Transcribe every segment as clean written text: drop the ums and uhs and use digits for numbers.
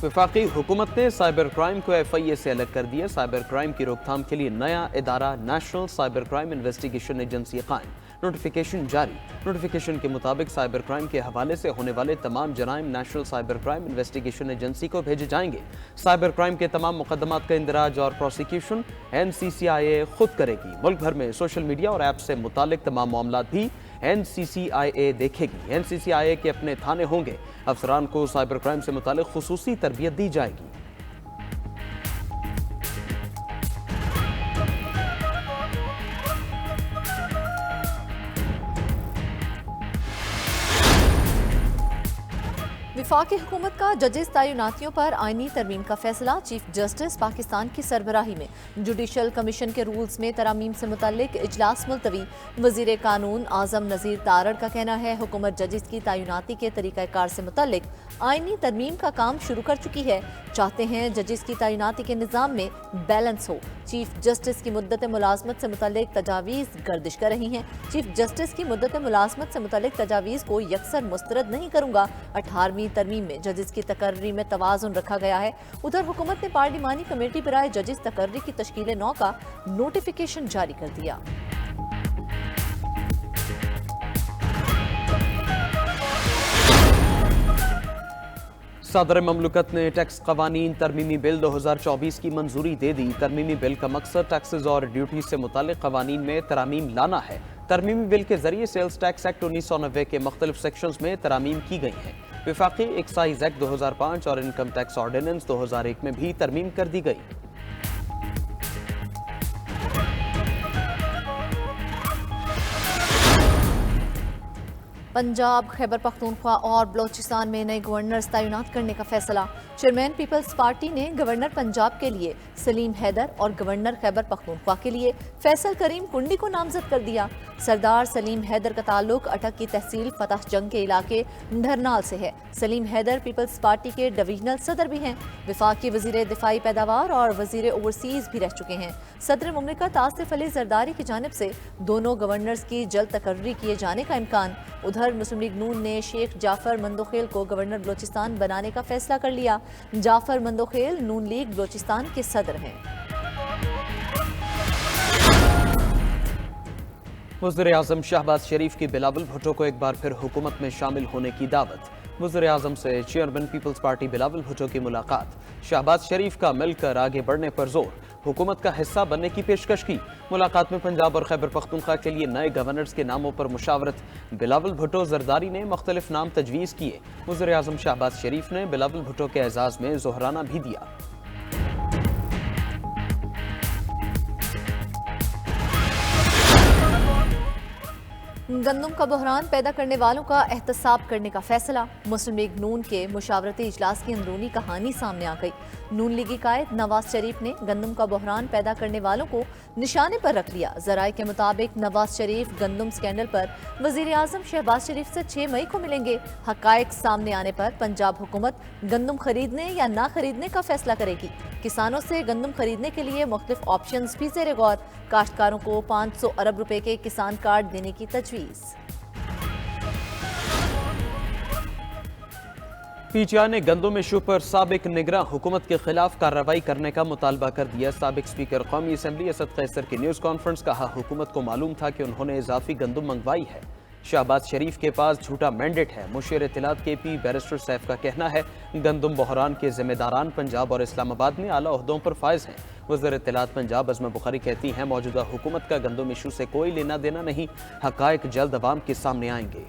वफाकी हुकूमत ने साइबर क्राइम को FIA से अलग कर दिया। साइबर क्राइम की रोकथाम के लिए नया इदारा national cyber crime investigation agency कायम। नोटिफिकेशन जारी। नोटिफिकेशन के मुताबिक साइबर क्राइम के हवाले से होने वाले तमाम जराइम national cyber crime investigation agency को भेजे जाएंगे। साइबर क्राइम के तमाम मुकदमात का इंदराज और प्रोसिक्यूशन NCCIA खुद करेगी। मुल्क भर में सोशल मीडिया और ऐप से मुतालिक तमाम मामलात भी NCCIA देखेगी। NCCIA के अपने थाने होंगे। अफसरान को साइबर क्राइम से मुतालिक खुसूसी तरबियत दी जाएगी। वफाकी हुकूमत का जजेस तैनातियों पर आईनी तरमीम का फैसला। चीफ जस्टिस पाकिस्तान की सरबराही में जुडिशल कमीशन के रूल्स में तरमीम से मुतल्लिक इजलास मुलतवी। वजीर कानून आजम नज़ीर तारड़ का कहना है हुकूमत जजेस की तैनाती के तरीक़ाकार से मुतल्लिक आईनी तरमीम का काम शुरू कर चुकी है। चाहते हैं जजेस की तैनाती के निज़ाम में बैलेंस हो। चीफ जस्टिस की मुद्दत मुलाजमत से मुतल्लिक तजावीज़ गर्दिश कर रही हैं। चीफ जस्टिस की मुद्दत मुलाजमत से मुतल्लिक तजावीज़ को यकसर मुस्तरद नहीं करूँगा। 18वीं तरमीम में जजेस की तकर्री में तवाज़ुन रखा गया है। उधर हुकूमत ने पार्लिमानी कमेटी बराए जजेस तकर्री की तश्कील नौ का नोटिफिकेशन जारी कर दिया। सदर ममलकत ने टैक्स कवानीन तरमीमी बिल 2024 की मंजूरी दे दी। तरमीमी बिल का मकसद टैक्सेस और ड्यूटी से मुतालिक कवानीन में तरामीम लाना है। तरमीमी बिल के जरिए सेल्स टैक्स एक्ट 1990 के मुख्तलिफ सेक्शंस में तरामीम की गई हैं। वफाकी एक्साइज एक्ट 2005 और इनकम टैक्स ऑर्डिनेंस 2001 में भी तरमीम कर दी गई। पंजाब, खैबर पख्तूनख्वा और बलोचिस्तान में नए गवर्नर्स तैनात करने का फैसला। चेयरमैन पीपल्स पार्टी ने गवर्नर पंजाब के लिए सलीम हैदर और गवर्नर खैबर पख्तूनख्वा के लिए फैसल करीम कुंडी को नामजद कर दिया। सरदार सलीम हैदर का ताल्लुक अटक की तहसील फतह जंग के इलाके ढरनाल से है। सलीम हैदर पीपल्स पार्टी के डिवीजनल सदर भी हैं। वफाकी वजीर दिफाई पैदावार और वजीर ओवरसीज भी रह चुके हैं। सदर मुमलिकत आसिफ अली जरदारी की जानिब से दोनों गवर्नर्स की जल्द तकर्री किए जाने का इम्कान। उधर मुस्लिम लीग नून ने शेख जाफर मंदोखेल को गवर्नर बलोचिस्तान बनाने का फैसला कर लिया। जाफर मंदोखेल नून लीग बलोचिस्तान के सदर हैं। वज़ीर आज़म शहबाज शरीफ की बिलावल भुट्टो को एक बार फिर हुकूमत में शामिल होने की दावत। वज़ीर आज़म से चेयरमैन पीपल्स पार्टी बिलावल भुट्टो की मुलाकात। शहबाज शरीफ का मिलकर आगे बढ़ने पर जोर। हुकूमत का हिस्सा बनने की पेशकश की। मुलाकात में पंजाब और खैबर पख्तूनख्वा के लिए नए गवर्नर्स के नामों पर मुशावरत। बिलावल भुट्टो जरदारी ने मुख्तलिफ नाम तजवीज़ किए। वज़ीर आज़म शहबाज शरीफ ने बिलावल भुट्टो के एजाज़ में जोहराना भी दिया। गंदम का बहरान पैदा करने वालों का एहतसाब करने का फैसला। मुस्लिम लीग नून के मुशावरती इजलास की अंदरूनी कहानी सामने आ गई। नून लीगी कायद नवाज शरीफ ने गंदम का बहरान पैदा करने वालों को निशाने पर रख लिया। जराए के मुताबिक नवाज शरीफ गंदम स्कैंडल पर वजीर आजम शहबाज शरीफ से 6 मई को मिलेंगे। हकायक सामने आने पर पंजाब हुकूमत गंदम खरीदने या ना खरीदने का फैसला करेगी। किसानों से गंदम खरीदने के लिए मुख्तलिफ ऑप्शंस भी ज़ेरे गौर। काश्तकारों को 500 अरब रुपए के किसान कार्ड देने की तजवीज़। PTI ने गंदम इशू पर साबिक निगरां हुकूमत के खिलाफ कार्रवाई करने का मुतालबा कर दिया। साबिक स्पीकर कौमी असम्बली असद कैसर की न्यूज़ कॉन्फ्रेंस। कहा हुकूमत को मालूम था कि उन्होंने इजाफी गंदम मंगवाई है। शहबाज शरीफ के पास झूठा मैंडेट है। मुशीर इत्तलात KP बैरिस्टर सैफ का कहना है गंदम बहरान के जिम्मेदारान पंजाब और इस्लामाबाद में आला ओहदों पर फायज हैं। वज़ीर इत्तलात पंजाब अज़मा बुखारी कहती हैं मौजूदा हुकूमत का गंदम इशू से कोई लेना देना नहीं। हकायक जल्द अवाम के सामने आएंगे।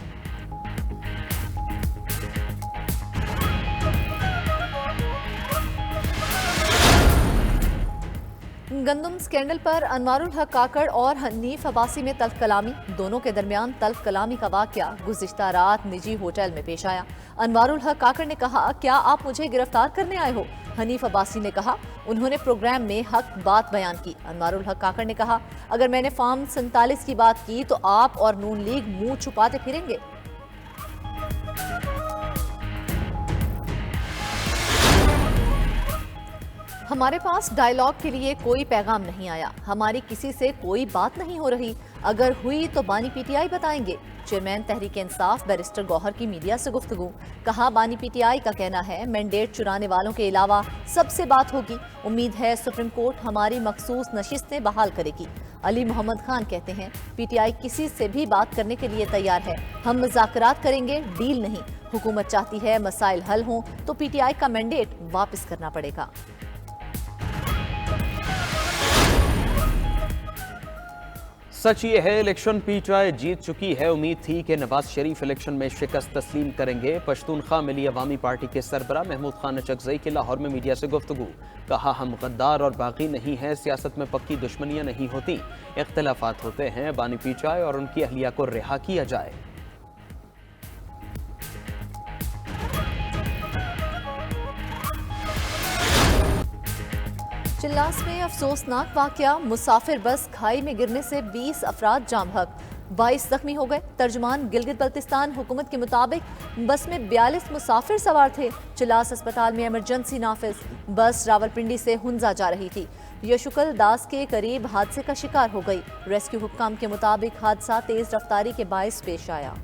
गंदम स्कैंडल पर अनवारुल हक काकड़ और हनीफ अब्बासी में तल्ख कलामी। दोनों के दरमियान तल्ख कलामी का वाकया गुज़िश्ता रात निजी होटल में पेश आया। अनवारुल हक काकड़ ने कहा क्या आप मुझे गिरफ्तार करने आए हो। हनीफ अब्बासी ने कहा उन्होंने प्रोग्राम में हक बात बयान की। अनवारुल हक काकड़ ने कहा अगर मैंने फॉर्म 47 की बात की तो आप और नून लीग मुंह छुपाते फिरेंगे। हमारे पास डायलॉग के लिए कोई पैगाम नहीं आया। हमारी किसी से कोई बात नहीं हो रही। अगर हुई तो बानी PTI बताएंगे। चेयरमैन तहरीक इंसाफ बैरिस्टर गौहर की मीडिया से गुफ्तगू। कहा बानी पीटीआई का कहना है मैंडेट चुराने वालों के अलावा सबसे बात होगी। उम्मीद है सुप्रीम कोर्ट हमारी मखसूस नशिस्तें बहाल करेगी। अली मोहम्मद खान कहते हैं पीटीआई किसी से भी बात करने के लिए तैयार है, हम मुज़ाकरात करेंगे, डील नहीं। हुकूमत चाहती है मसाइल हल हों तो पीटीआई का मैंडेट वापस करना पड़ेगा। सच ये है इलेक्शन पीटीआई जीत चुकी है। उम्मीद थी कि नवाज शरीफ इलेक्शन में शिकस्त तस्लीम करेंगे। पश्तूनख्वा मिली अवामी पार्टी के सरबरा महमूद खान नचकजई की लाहौर में मीडिया से गुफ्तगू। कहा हम गद्दार और बागी नहीं हैं, सियासत में पक्की दुश्मनियां नहीं होती, इख्तलाफात होते हैं। बानी पीटीआई और उनकी अहलिया को रिहा किया जाए। चिल्लास में अफसोसनाक वाकया, मुसाफिर बस खाई में गिरने से 20 अफराद जाम हक, 22 जख्मी हो गए। तर्जुमान गिलगित बल्तिस्तान हुकूमत के मुताबिक बस में 42 मुसाफिर सवार थे। चिल्लास अस्पताल में इमरजेंसी नाफिज। बस रावलपिंडी से हुंजा जा रही थी। यशुकल दास के करीब हादसे का शिकार हो गई। रेस्क्यू हुक्काम के मुताबिक हादसा तेज रफ्तारी के बायस पेश आया।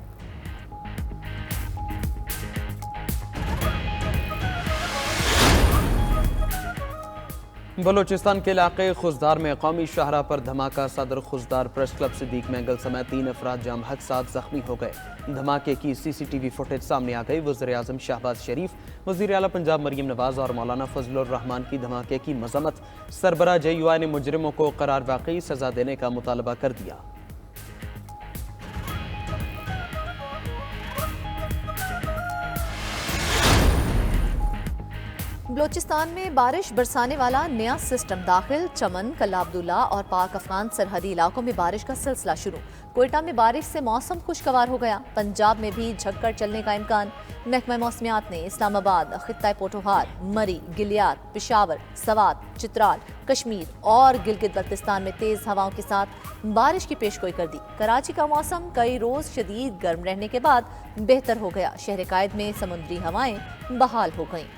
बलूचिस्तान के इलाके खुजदार में कौमी शाहरा पर धमाका। सदर खुजदार प्रेस क्लब सिद्दीक मैंगल समेत 3 अफराद जाम हक 7 जख्मी हो गए। धमाके की सीसीटीवी फुटेज सामने आ गई। वज़ीर आज़म शहबाज शरीफ, वज़ीर आला पंजाब मरीम नवाज और मौलाना फजलुर रहमान की धमाके की मजम्मत। सरबरा JUI ने मुजरिमों को करार वाकई सजा देने का मुतालबा कर दिया। बलोचिस्तान में बारिश बरसाने वाला नया सिस्टम दाखिल। चमन, कल्ला अब्दुल्ला और पाक अफगान सरहदी इलाकों में बारिश का सिलसिला शुरू। कोयटा में बारिश से मौसम खुशगवार हो गया। पंजाब में भी झक्कड़ चलने का इम्कान। महकमा मौसमियात ने इस्लामाबाद, खित्ता पोठोहार, मरी, गिलियात, पेशावर, सवात, चित्राल, कश्मीर और गिलगित बल्तिस्तान में तेज हवाओं के साथ बारिश की पेशगोई कर दी। कराची का मौसम कई रोज शदीद गर्म रहने के बाद बेहतर हो गया। शहर कायद में समुद्री हवाएं बहाल हो गईं।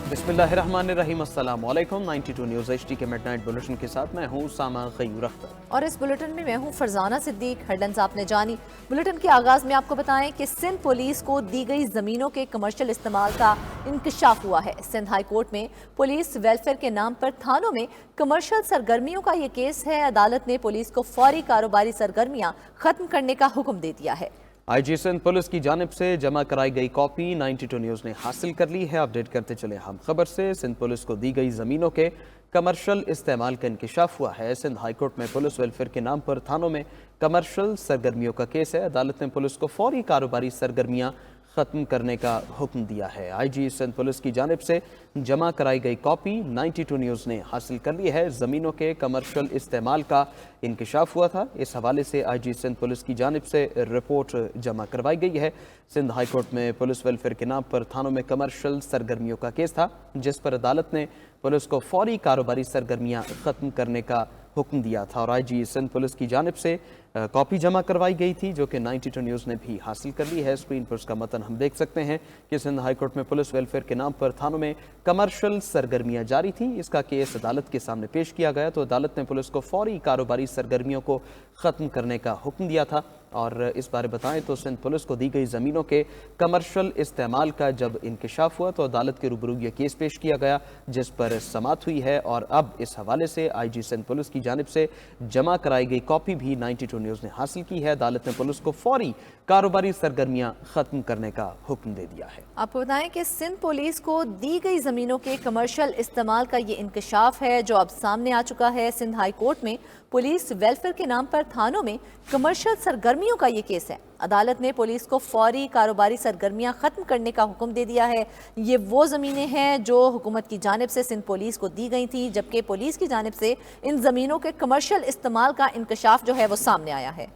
बिस्मिल्लाहिर्रहमानिर्रहीम। अस्सलाम वालेकुम। 92 न्यूज़ HD के मिडनाइट बुलेटिन के साथ मैं हूँ सामा गयूर अख्तर और इस बुलेटिन में मैं हूँ फरजाना सिद्दीक। हेडलाइंस आपने जानी। बुलेटिन के आगाज में आपको बताएं कि सिंध पुलिस को दी गई जमीनों के कमर्शियल इस्तेमाल का इंकशाफ हुआ है। सिंध हाई कोर्ट में पुलिस वेलफेयर के नाम पर थानों में कमर्शियल सरगर्मियों का ये केस है। अदालत ने पुलिस को फौरी कारोबारी सरगर्मियां खत्म करने का हुक्म दे दिया है। IG सिंध पुलिस की जानिब से जमा कराई गई कॉपी 92 न्यूज़ ने हासिल कर ली है। अपडेट करते चले हम खबर से। सिंध पुलिस को दी गई ज़मीनों के कमर्शियल इस्तेमाल का इंकशाफ हुआ है। सिंध हाई कोर्ट में पुलिस वेलफेयर के नाम पर थानों में कमर्शियल सरगर्मियों का केस है। अदालत ने पुलिस को फौरी कारोबारी सरगर्मियाँ ख़त्म करने का हुक्म दिया है। IG सिंध पुलिस की जानिब से जमा कराई गई कॉपी 92 न्यूज़ ने हासिल कर ली है। ज़मीनों के कमर्शियल इस्तेमाल का इंकशाफ हुआ था। इस हवाले से IG सिंध पुलिस की जानिब से रिपोर्ट जमा करवाई गई है। सिंध हाई कोर्ट में पुलिस वेलफेयर के नाम पर थानों में कमर्शियल सरगर्मियों का केस था, जिस पर अदालत ने पुलिस को फौरी कारोबारी सरगर्मियाँ ख़त्म करने का हुक्म दिया था और IG सिंध पुलिस की जानिब से कॉपी जमा करवाई गई थी, जो कि 92 न्यूज़ ने भी हासिल कर ली है। स्क्रीन पर उसका मतन हम देख सकते हैं कि सिंध हाई कोर्ट में पुलिस वेलफेयर के नाम पर थानों में कमर्शियल सरगर्मियां जारी थी। इसका केस अदालत के सामने पेश किया गया तो अदालत ने पुलिस को फौरी कारोबारी सरगर्मियों को ख़त्म करने का हुक्म दिया था। और इस बारे बताएं तो सिंध पुलिस को दी गई ज़मीनों के कमर्शियल इस्तेमाल का जब इंकशाफ हुआ तो अदालत के रूबरू ये केस पेश किया गया, जिस पर समाअत हुई है। और अब इस हवाले से IG सिंध पुलिस की जानिब से जमा कराई गई कॉपी भी 92 न्यूज़ ने हासिल की है। अदालत ने पुलिस को फौरी कारोबारी सरगर्मियां खत्म करने का हुक्म दे दिया है। आपको बताएं कि सिंध पुलिस को दी गई जमीनों के कमर्शियल इस्तेमाल का ये इंकशाफ है, जो अब सामने आ चुका है। सिंध हाई कोर्ट में पुलिस वेलफेयर के नाम पर थानों में कमर्शियल सरगर्मियों का ये केस है। अदालत ने पुलिस को फौरी कारोबारी सरगर्मियां खत्म करने का हुक्म दे दिया है। ये वो ज़मीनें हैं जो हुकूमत की जानिब से सिंध पुलिस को दी गई थी, जबकि पुलिस की जानिब से इन ज़मीनों के कमर्शियल इस्तेमाल का इंकशाफ जो है वो सामने आया है।